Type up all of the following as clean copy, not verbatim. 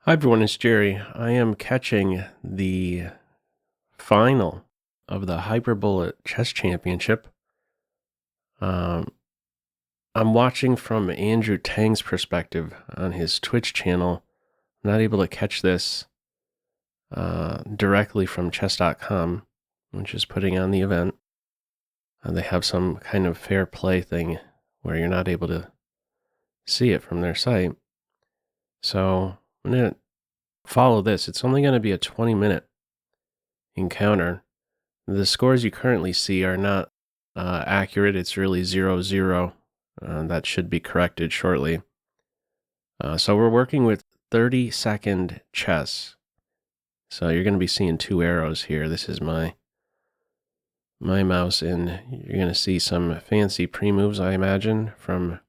Hi everyone, it's Jerry. I am catching the final of the Hyperbullet Chess Championship. Um, I'm watching from Andrew Tang's perspective on his Twitch channel. I'm not able to catch this directly from chess.com, which is putting on the event. They have some kind of fair play thing where you're not able to see it from their site. So I'm going to follow this. It's only going to be a 20-minute encounter. The scores you currently see are not accurate. It's really 0-0. That should be corrected shortly. So we're working with 30-second chess. So you're going to be seeing two arrows here. This is my mouse, and you're going to see some fancy pre-moves, I imagine, from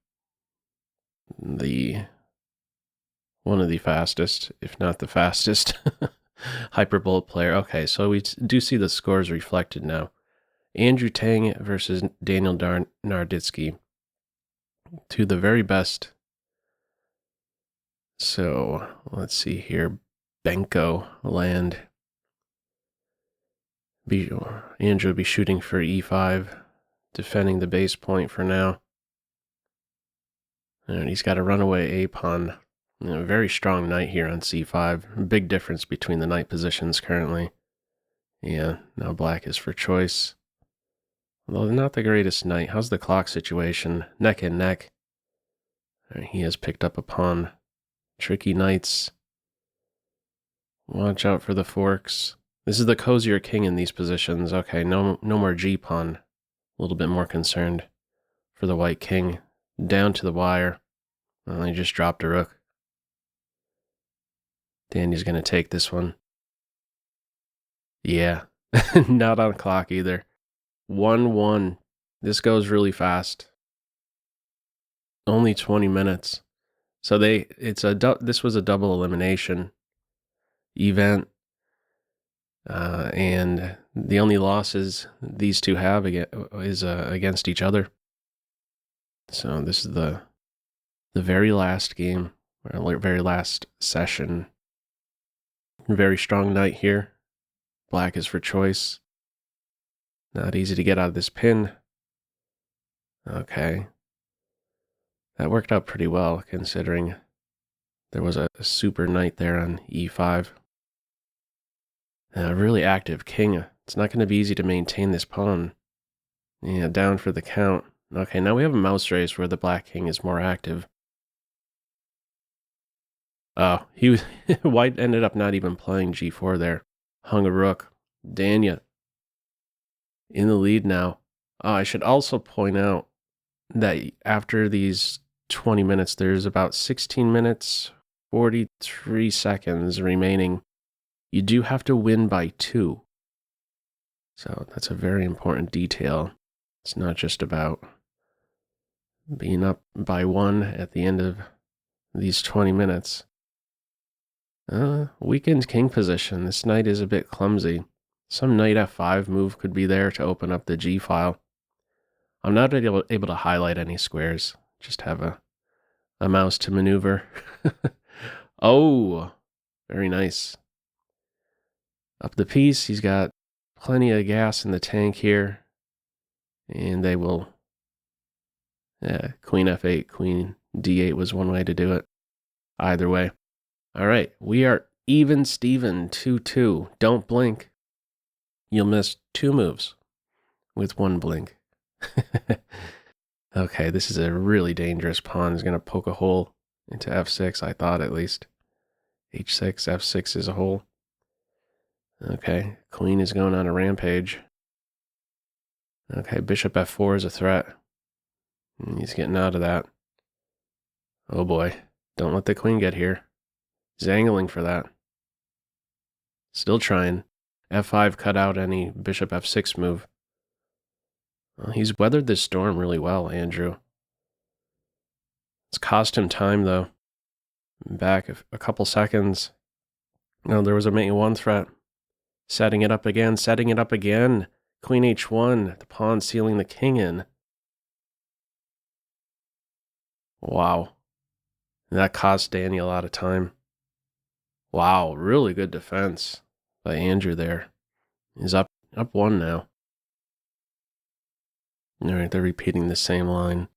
one of the fastest, if not the fastest, Hyperbullet player. Okay, so we do see the scores reflected now. Andrew Tang versus Tang and Naroditsky. Two of the very best. So let's see here. Benko land. Andrew will be shooting for e5, defending the base point for now. And he's got a runaway a pawn. A very strong knight here on c5. Big difference between the knight positions currently. Yeah, now black is for choice. Although not the greatest knight. How's the clock situation? Neck and neck. He has picked up a pawn. Tricky knights. Watch out for the forks. This is the cozier king in these positions. Okay, no more g-pawn. A little bit more concerned for the white king. Down to the wire. Well, he just dropped a rook. Danny's going to take this one. Yeah, not on clock either. 1-1. This goes really fast. Only 20 minutes. So this was a double elimination event. And the only losses these two have is against each other. So this is the very last game, or very last session. Very strong knight here. Black is for choice. Not easy to get out of this pin. Okay. That worked out pretty well, considering there was a super knight there on e5. A really active king. It's not going to be easy to maintain this pawn. Yeah, down for the count. Okay, now we have a mouse race where the black king is more active. Oh, white ended up not even playing g4 there. Hung a rook. Danya in the lead now. I should also point out that after these 20 minutes, there's about 16 minutes, 43 seconds remaining. You do have to win by 2. So that's a very important detail. It's not just about being up by 1 at the end of these 20 minutes. Weakened king position. This knight is a bit clumsy. Some knight f5 move could be there to open up the g file. I'm not able to highlight any squares. Just have a mouse to maneuver. Oh, very nice. Up the piece, he's got plenty of gas in the tank here. And they will... queen f8, queen d8 was one way to do it. Either way. All right, we are even Steven, 2-2. Don't blink. You'll miss 2 moves with 1 blink. Okay, this is a really dangerous pawn. He's going to poke a hole into f6, I thought at least. h6, f6 is a hole. Okay, queen is going on a rampage. Okay, bishop f4 is a threat. And he's getting out of that. Oh boy, don't let the queen get here. He's angling for that. Still trying. f5 cut out any bishop f6 move. Well, he's weathered this storm really well, Andrew. It's cost him time, though. Back a couple seconds. No, there was a mate 1 threat. Setting it up again, setting it up again. Queen h1, the pawn sealing the king in. Wow. That cost Danny a lot of time. Wow, really good defense by Andrew there. He's up one now. All right, they're repeating the same line.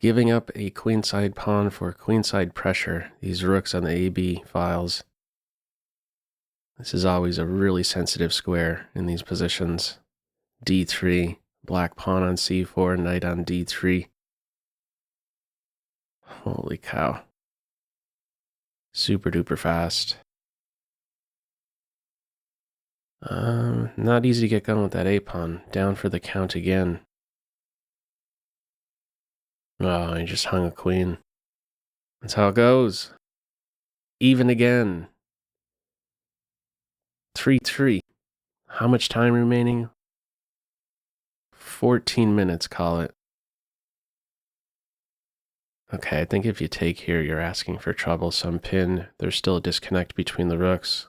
Giving up a queenside pawn for queenside pressure. These rooks on the AB files. This is always a really sensitive square in these positions. D3, black pawn on C4, knight on D3. Holy cow. Super duper fast. Not easy to get going with that A-pawn. Down for the count again. Oh, he just hung a queen. That's how it goes. Even again. 3-3. How much time remaining? 14 minutes, call it. Okay, I think if you take here, you're asking for trouble. Some pin. There's still a disconnect between the rooks.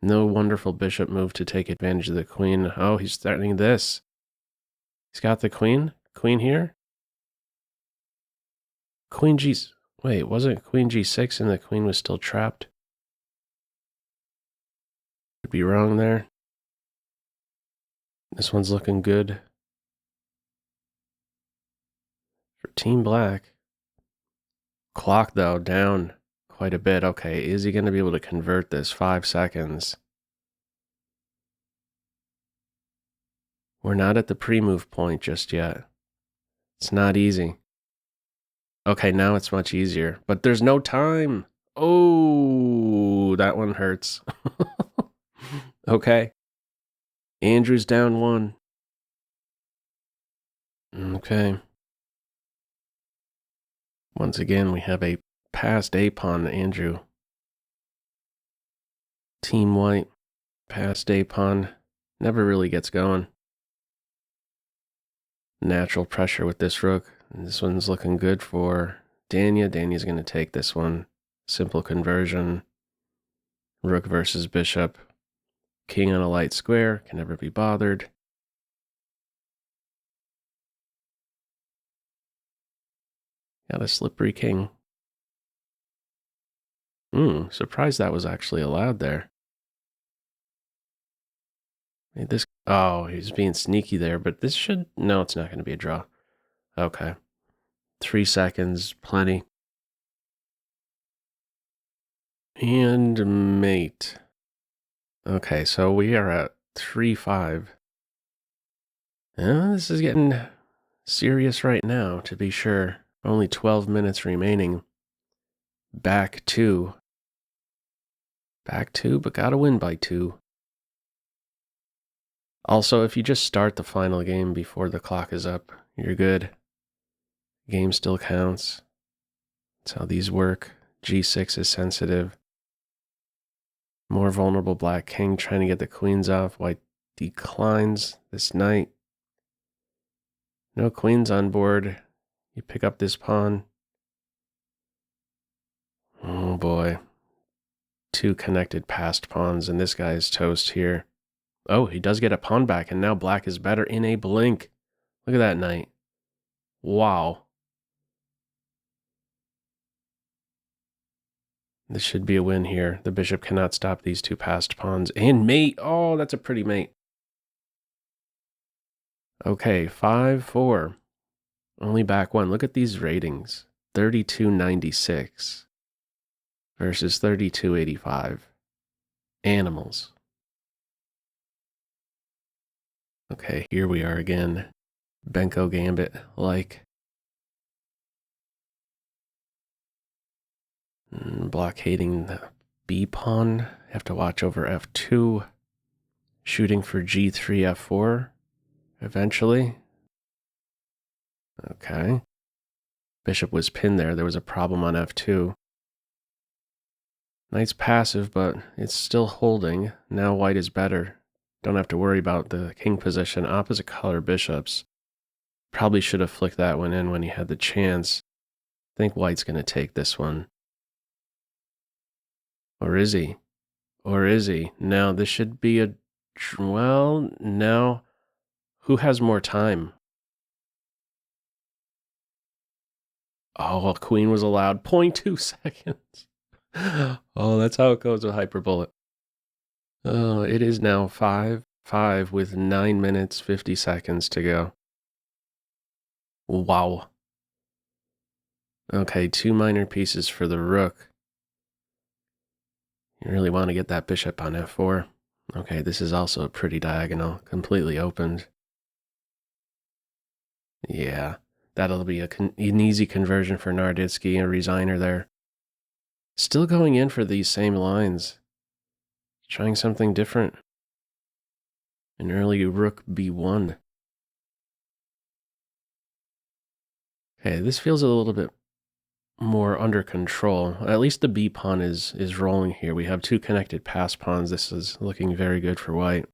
No wonderful bishop move to take advantage of the queen. Oh, he's threatening this. He's got the queen? Queen here? Queen G... Wait, wasn't Queen G6 and the queen was still trapped? Could be wrong there. This one's looking good. For Team Black. Clock, though, down quite a bit. Okay, is he going to be able to convert this? 5 seconds. We're not at the pre-move point just yet. It's not easy. Okay, now it's much easier. But there's no time. Oh, that one hurts. Okay. Andrew's down 1. Okay. Once again, we have a passed A-pawn to Andrew. Team White, passed A-pawn. Never really gets going. Natural pressure with this rook. This one's looking good for Dania. Dania's going to take this one. Simple conversion. Rook versus bishop. King on a light square. Can never be bothered. Got a slippery king. Surprised that was actually allowed there. This... Oh, he's being sneaky there, but this should... No, it's not going to be a draw. Okay. 3 seconds, plenty. And mate. Okay, so we are at 3-5. This is getting serious right now, to be sure. Only 12 minutes remaining. Back 2. Back 2, but gotta win by 2. Also, if you just start the final game before the clock is up, you're good. Game still counts. That's how these work. G6 is sensitive. More vulnerable black king trying to get the queens off. White declines this knight. No queens on board. You pick up this pawn. Oh boy. 2 connected passed pawns, and this guy is toast here. Oh, he does get a pawn back, and now black is better in a blink. Look at that knight. Wow. This should be a win here. The bishop cannot stop these 2 passed pawns. And mate. Oh, that's a pretty mate. Okay, 5-4. Only back 1. Look at these ratings. 32.96 versus 32.85. Animals. Okay, here we are again. Benko Gambit like. Blockading the B pawn. Have to watch over F2. Shooting for G3, F4 eventually. Okay. Bishop was pinned there. There was a problem on F2. Knight's passive, but it's still holding. Now white is better. Don't have to worry about the king position. Opposite color bishops. Probably should have flicked that one in when he had the chance. I think white's going to take this one. Or is he? Or is he? No, this should be a... Well, no. Who has more time? Oh, a queen was allowed. 0.2 seconds. Oh, that's how it goes with Hyperbullet. Oh, it is now 5-5 with 9 minutes 50 seconds to go. Wow. Okay, 2 minor pieces for the rook. You really want to get that bishop on f4. Okay, this is also a pretty diagonal, completely opened. Yeah, that'll be an easy conversion for Naroditsky, a resigner there. Still going in for these same lines. Trying something different. An early rook b1. Okay, this feels a little bit more under control. At least the b pawn is rolling here. We have 2 connected pass pawns. This is looking very good for white.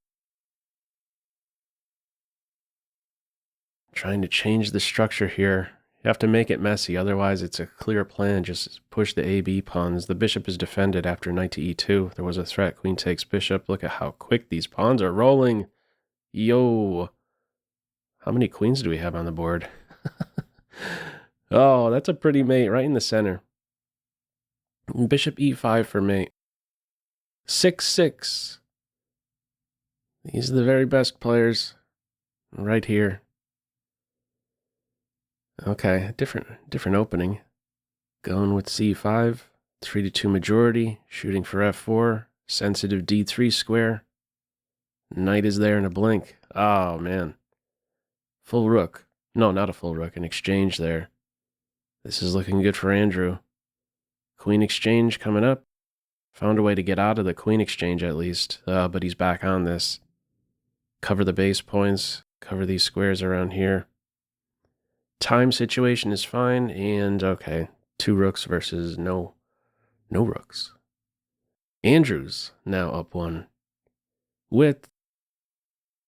Trying to change the structure here. You have to make it messy, otherwise it's a clear plan. Just push the AB pawns. The bishop is defended after knight to e2. There was a threat. Queen takes bishop. Look at how quick these pawns are rolling. Yo. How many queens do we have on the board? Oh, that's a pretty mate right in the center. Bishop e5 for mate. 6-6. These are the very best players right here. Okay, different opening. Going with c5, 3-2 majority, shooting for f4, sensitive d3 square. Knight is there in a blink. Oh, man. Full rook. No, not a full rook, an exchange there. This is looking good for Andrew. Queen exchange coming up. Found a way to get out of the queen exchange at least, but he's back on this. Cover the base points, cover these squares around here. Time situation is fine, and okay, 2 rooks versus no rooks. Andrew's now up 1 with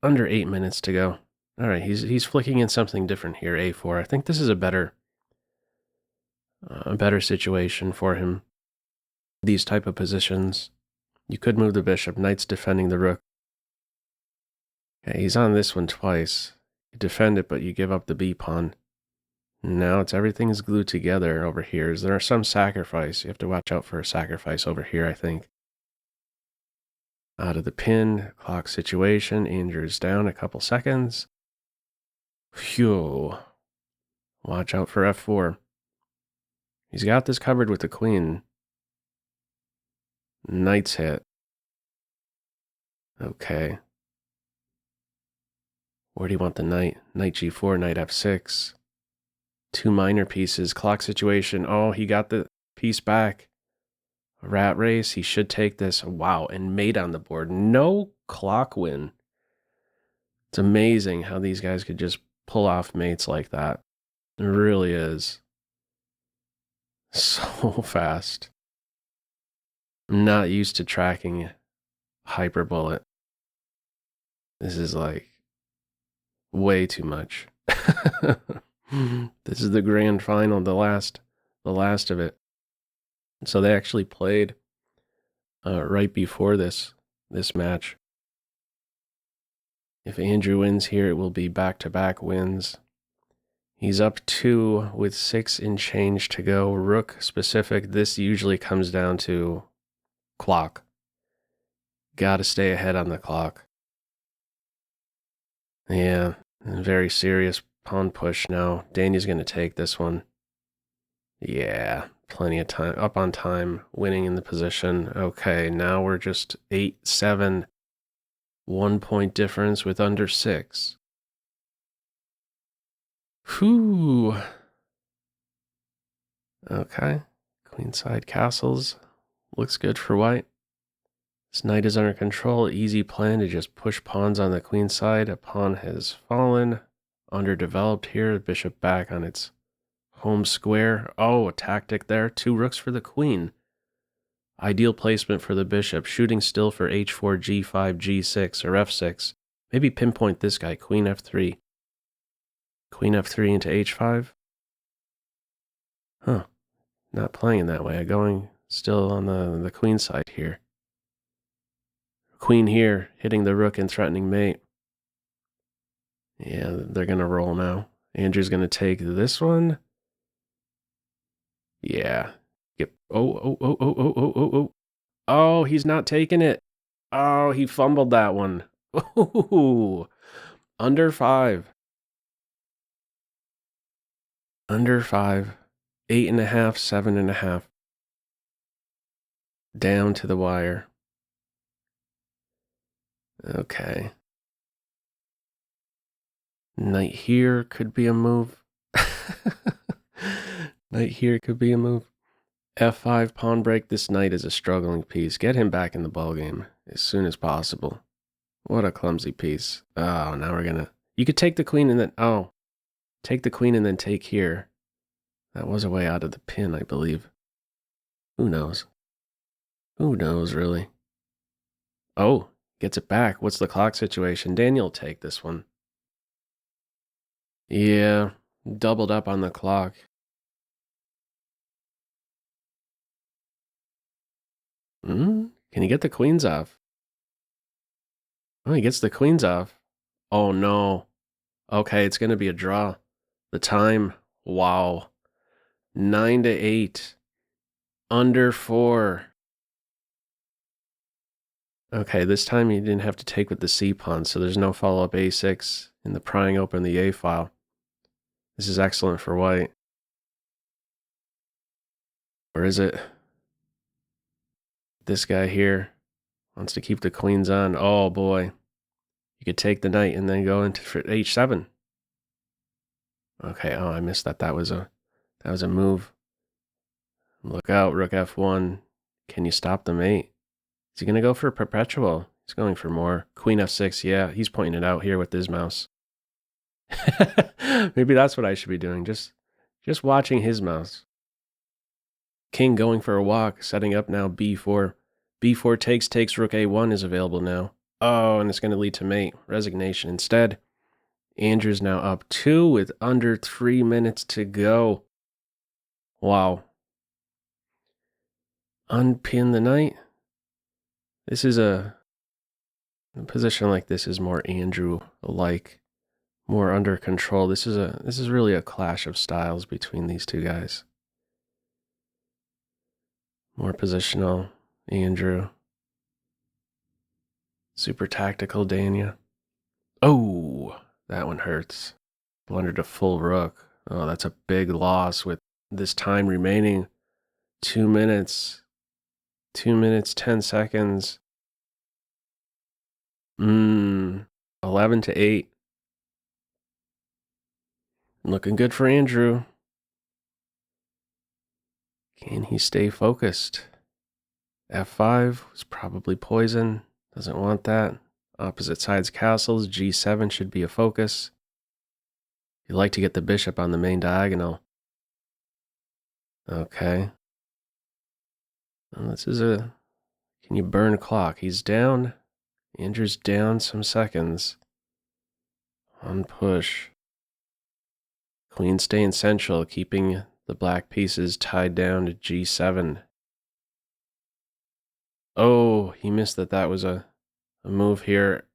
under 8 minutes to go. All right, he's flicking in something different here, a4. I think this is a better situation for him. These type of positions, you could move the bishop. Knight's defending the rook. Okay, he's on this one twice. You defend it, but you give up the b pawn. Now everything is glued together over here. Is there some sacrifice? You have to watch out for a sacrifice over here, I think. Out of the pin, clock situation. Andrew's down a couple seconds. Phew. Watch out for f4. He's got this covered with the queen. Knight's hit. Okay. Where do you want the knight? Knight g4, knight f6. 2 minor pieces. Clock situation. Oh, he got the piece back. A rat race. He should take this. Wow, and mate on the board. No clock win. It's amazing how these guys could just pull off mates like that. It really is. So fast. I'm not used to tracking Hyperbullet. This is like way too much. This is the grand final, the last of it. So they actually played right before this match. If Andrew wins here, it will be back-to-back wins. He's up 2 with 6 in change to go. Rook specific. This usually comes down to clock. Got to stay ahead on the clock. Yeah, very serious pawn push now. Daniel's going to take this one. Yeah, plenty of time. Up on time, winning in the position. Okay, now we're just 8-7. 1 point difference with under 6. Whew. Okay, queenside castles. Looks good for white. This knight is under control. Easy plan to just push pawns on the queen side. A pawn has fallen. Underdeveloped here. Bishop back on its home square. Oh, a tactic there. 2 rooks for the queen. Ideal placement for the bishop. Shooting still for h4, g5, g6, or f6. Maybe pinpoint this guy. Queen f3. Queen f3 into h5. Huh. Not playing that way. Going still on the queen side here. Queen here, hitting the rook and threatening mate. Yeah, they're going to roll now. Andrew's going to take this one. Yeah. Get Oh. Oh, he's not taking it. Oh, he fumbled that one. Ooh, under 5. Under 5. 8.5, 7.5. Down to the wire. Okay. Knight here could be a move. Knight here could be a move. F5 pawn break. This knight is a struggling piece. Get him back in the ballgame as soon as possible. What a clumsy piece. Oh, now we're gonna... You could take the queen and then... Oh. Take the queen and then take here. That was a way out of the pin, I believe. Who knows? Who knows, really? Oh, gets it back. What's the clock situation? Daniel take this one. Yeah, doubled up on the clock. Can he get the queens off? Oh, he gets the queens off. Oh, no. Okay, it's going to be a draw. The time, wow. 9-8. Under 4. Okay, this time he didn't have to take with the C pawn, so there's no follow-up A6 in the prying open the A file. This is excellent for white. Or is it? This guy here wants to keep the queens on. Oh boy. You could take the knight and then go into H7. Okay, oh, I missed that. That was a move. Look out, rook F1. Can you stop the mate? Is he going to go for a perpetual? He's going for more. Queen F6, yeah, he's pointing it out here with his mouse. Maybe that's what I should be doing, just watching his mouse. King going for a walk, setting up now B4. B4 takes rook A1 is available now. Oh, and it's going to lead to mate. Resignation instead. Andrew's now up 2 with under 3 minutes to go. Wow. Unpin the knight. This is a position like this is more Andrew-like, more under control. This is really a clash of styles between these two guys. More positional, Andrew. Super tactical, Dania. Oh, that one hurts. Blundered a full rook. Oh, that's a big loss with this time remaining. 2 minutes. 2 minutes, 10 seconds. 11-8. Looking good for Andrew. Can he stay focused? F5 was probably poison. Doesn't want that. Opposite sides castles. G7 should be a focus. You like to get the bishop on the main diagonal. Okay. Well, this is a... Can you burn clock? He's down. Andrew's down some seconds. On push. Queen staying central, keeping the black pieces tied down to G7. Oh, he missed that. That was a move here.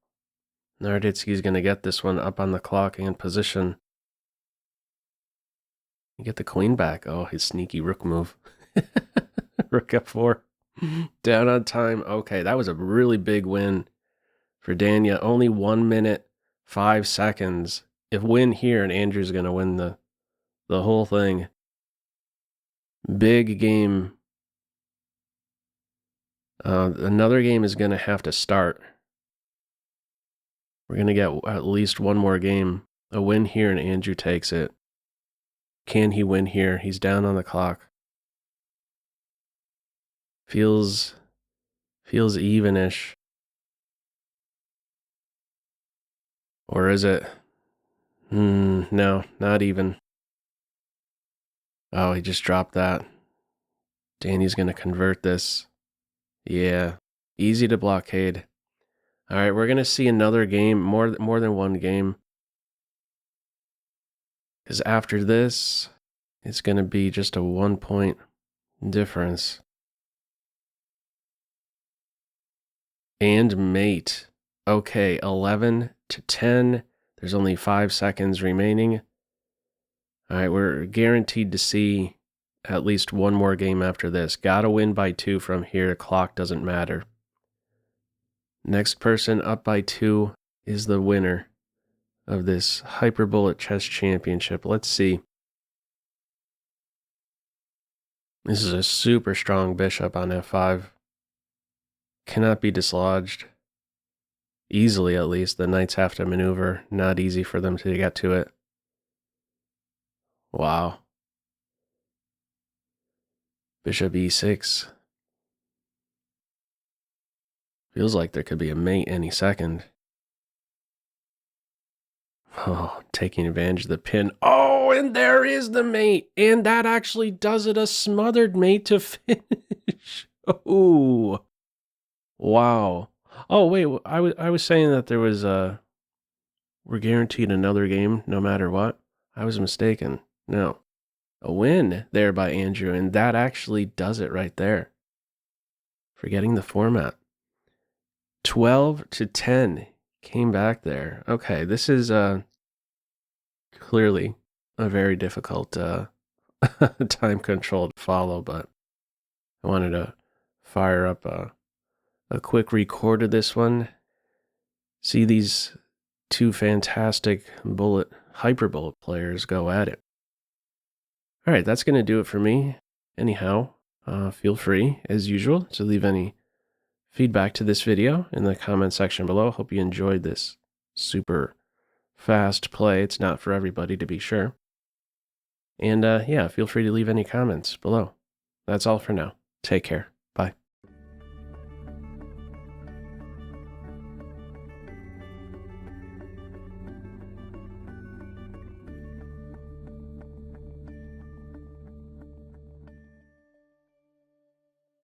Naroditsky's going to get this one up on the clock and position. You get the queen back. Oh, his sneaky rook move. Rook F4. Down on time. Okay, that was a really big win for Dania. Only 1 minute, 5 seconds. If win here, and Andrew's going to win the whole thing. Big game. Another game is going to have to start. We're going to get at least one more game. A win here, and Andrew takes it. Can he win here? He's down on the clock. Feels evenish. Or is it? No, not even. Oh, he just dropped that. Danny's going to convert this. Yeah, easy to blockade. All right, we're going to see another game, more than one game. Because after this, it's going to be just a 1 point difference. And mate. Okay, 11-10. There's only 5 seconds remaining. All right, we're guaranteed to see at least one more game after this. Gotta win by 2 from here. Clock doesn't matter. Next person up by 2 is the winner of this Hyperbullet Chess Championship. Let's see. This is a super strong bishop on f5. Cannot be dislodged. Easily, at least. The knights have to maneuver. Not easy for them to get to it. Wow. Bishop e6. Feels like there could be a mate any second. Oh, taking advantage of the pin. Oh, and there is the mate. And that actually does it. A smothered mate to finish. Oh, wow. Oh, wait. I was saying that there was we're guaranteed another game no matter what. I was mistaken. No. A win there by Andrew. And that actually does it right there. Forgetting the format. 12-10 came back there. Okay, this is clearly a very difficult time control to follow, but I wanted to fire up a quick record of this one. See these two fantastic Hyperbullet players go at it. All right, that's going to do it for me. Anyhow, feel free, as usual, to leave any feedback to this video in the comment section below. Hope you enjoyed this super fast play. It's not for everybody, to be sure. And yeah, feel free to leave any comments below. That's all for now. Take care.